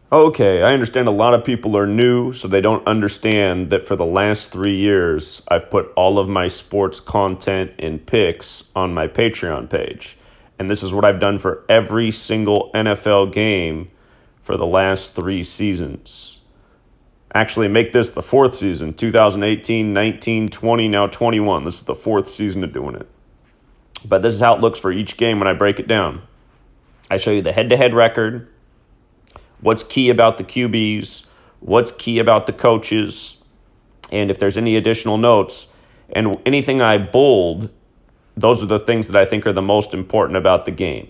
Okay, I understand a lot of people are new, so they don't understand that for the last 3 years, I've put all of my sports content and picks on my Patreon page. And this is what I've done for every single NFL game for the last 3 seasons. Actually, make this the fourth season 2018, 19, 20, now 21. This is the fourth season of doing it. But this is how it looks for each game when I break it down. I show you the head to head record, what's key about the QBs, what's key about the coaches, and if there's any additional notes. And anything I bold, those are the things that I think are the most important about the game.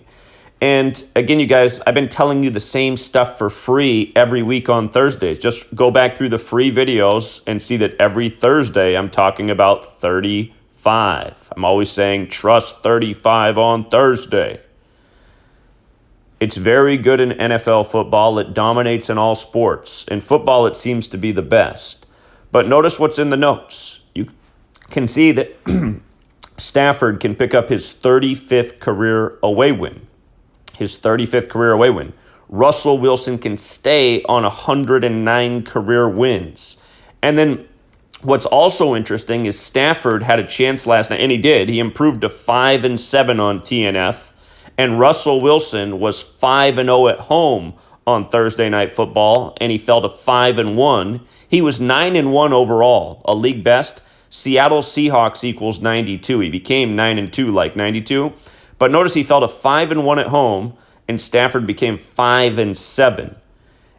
And again, you guys, I've been telling you the same stuff for free every week on Thursdays. Just go back through the free videos and see that every Thursday I'm talking about 35. I'm always saying trust 35 on Thursday. It's very good in NFL football. It dominates in all sports. In football, it seems to be the best. But notice what's in the notes. You can see that Stafford can pick up his 35th career away win. His 35th career away win. Russell Wilson can stay on 109 career wins. And then what's also interesting is Stafford had a chance last night, and he did. He improved to 5-7 on TNF. And Russell Wilson was 5-0 at home on Thursday Night Football, and he fell to 5-1. He was 9-1 overall, a league best. Seattle Seahawks equals 92. He became 9-2 like 92. But notice he fell to 5-1 at home, and Stafford became 5-7.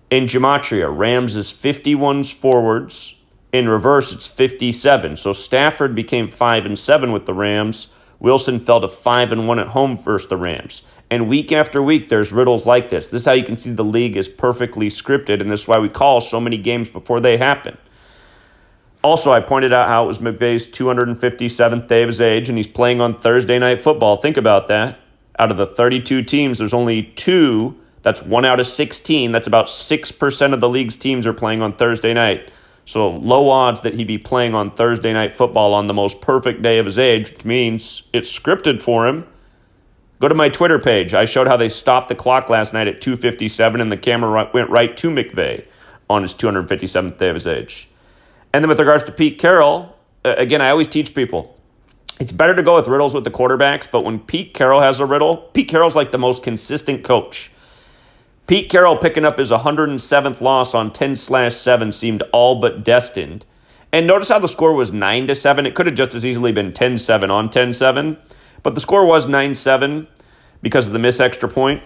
In gematria, Rams is 51s forwards. In reverse, it's 57. So Stafford became 5-7 with the Rams. Wilson fell to 5-1 at home versus the Rams. And week after week, there's riddles like this. This is how you can see the league is perfectly scripted, and this is why we call so many games before they happen. Also, I pointed out how it was McVay's 257th day of his age, and he's playing on Thursday Night Football. Think about that. Out of the 32 teams, there's only 2. That's 1 out of 16. That's about 6% of the league's teams are playing on Thursday night. So low odds that he'd be playing on Thursday Night Football on the most perfect day of his age, which means it's scripted for him. Go to my Twitter page. I showed how they stopped the clock last night at 2:57, and the camera went right to McVay on his 257th day of his age. And then with regards to Pete Carroll, again, I always teach people, it's better to go with riddles with the quarterbacks, but when Pete Carroll has a riddle, Pete Carroll's like the most consistent coach. Pete Carroll picking up his 107th loss on 10/7 seemed all but destined. And notice how the score was 9-7. It could have just as easily been 10-7 on 10-7, but the score was 9-7 because of the missed extra point.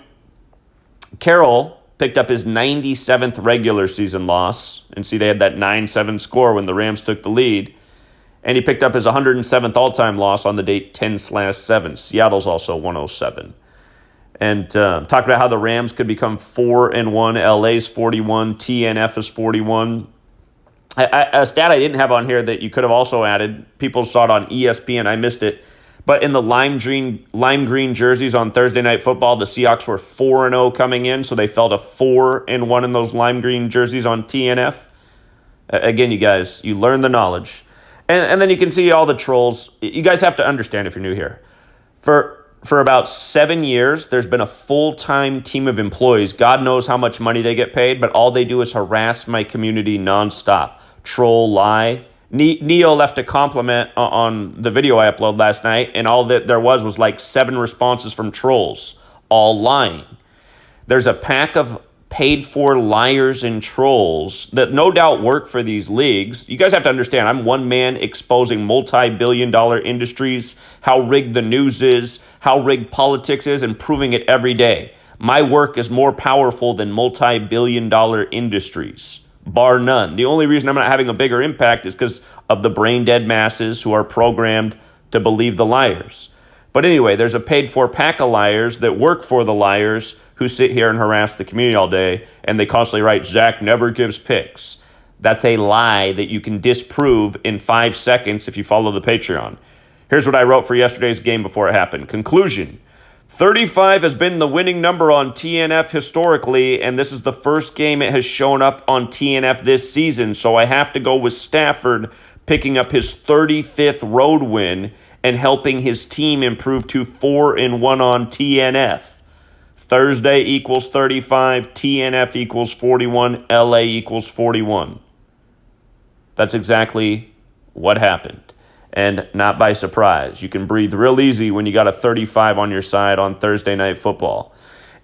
Carroll picked up his 97th regular season loss, and see they had that 9-7 score when the Rams took the lead, and he picked up his 107th all-time loss on the date 10/7. Seattle's also 107. And talked about how the Rams could become 4-1. LA's 41. TNF is 41. A stat I didn't have on here that you could have also added. People saw it on ESPN. I missed it. But in the lime green jerseys on Thursday Night Football, the Seahawks were 4-0 coming in, so they fell to 4-1 in those lime green jerseys on TNF. Again, you guys, you learn the knowledge. And then you can see all the trolls. You guys have to understand if you're new here. For about 7 years, there's been a full-time team of employees. God knows how much money they get paid, but all they do is harass my community nonstop. Troll, lie. Neo left a compliment on the video I uploaded last night, and all that there was like 7 responses from trolls, all lying. There's a pack of paid-for liars and trolls that no doubt work for these leagues. You guys have to understand, I'm one man exposing multi-billion-dollar industries, how rigged the news is, how rigged politics is, and proving it every day. My work is more powerful than multi-billion-dollar industries, bar none. The only reason I'm not having a bigger impact is because of the brain-dead masses who are programmed to believe the liars. But anyway, there's a paid-for pack of liars that work for the liars who sit here and harass the community all day, and they constantly write, Zach never gives picks. That's a lie that you can disprove in 5 seconds if you follow the Patreon. Here's what I wrote for yesterday's game before it happened. Conclusion. 35 has been the winning number on TNF historically, and this is the first game it has shown up on TNF this season, so I have to go with Stafford picking up his 35th road win and helping his team improve to 4-1 on TNF. Thursday equals 35, TNF equals 41, LA equals 41. That's exactly what happened. And not by surprise. You can breathe real easy when you got a 35 on your side on Thursday Night Football.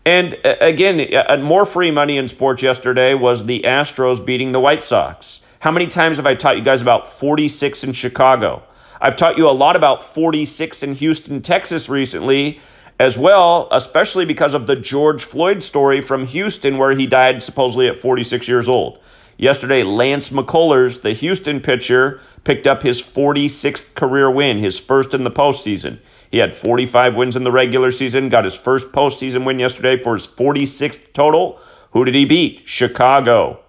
And again, more free money in sports yesterday was the Astros beating the White Sox. How many times have I taught you guys about 46 in Chicago? I've taught you a lot about 46 in Houston, Texas recently as well, especially because of the George Floyd story from Houston where he died supposedly at 46 years old. Yesterday, Lance McCullers, the Houston pitcher, picked up his 46th career win, his first in the postseason. He had 45 wins in the regular season, got his first postseason win yesterday for his 46th total. Who did he beat? Chicago.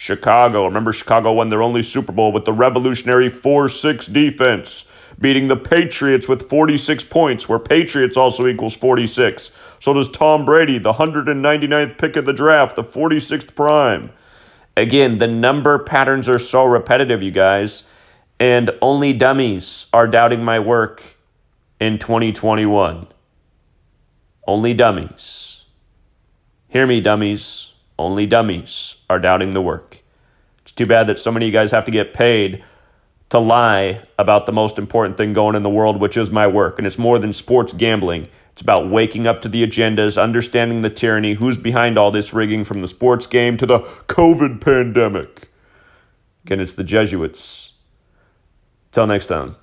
Remember, Chicago won their only Super Bowl with the revolutionary 4-6 defense, beating the Patriots with 46 points, where Patriots also equals 46. So does Tom Brady, the 199th pick of the draft, the 46th prime. Again, the number patterns are so repetitive, you guys, and only dummies are doubting my work in 2021. Only dummies. Hear me, dummies. Only dummies are doubting the work. It's too bad that so many of you guys have to get paid to lie about the most important thing going in the world, which is my work. And it's more than sports gambling. It's about waking up to the agendas, understanding the tyranny, who's behind all this rigging from the sports game to the COVID pandemic. Again, it's the Jesuits. Till next time.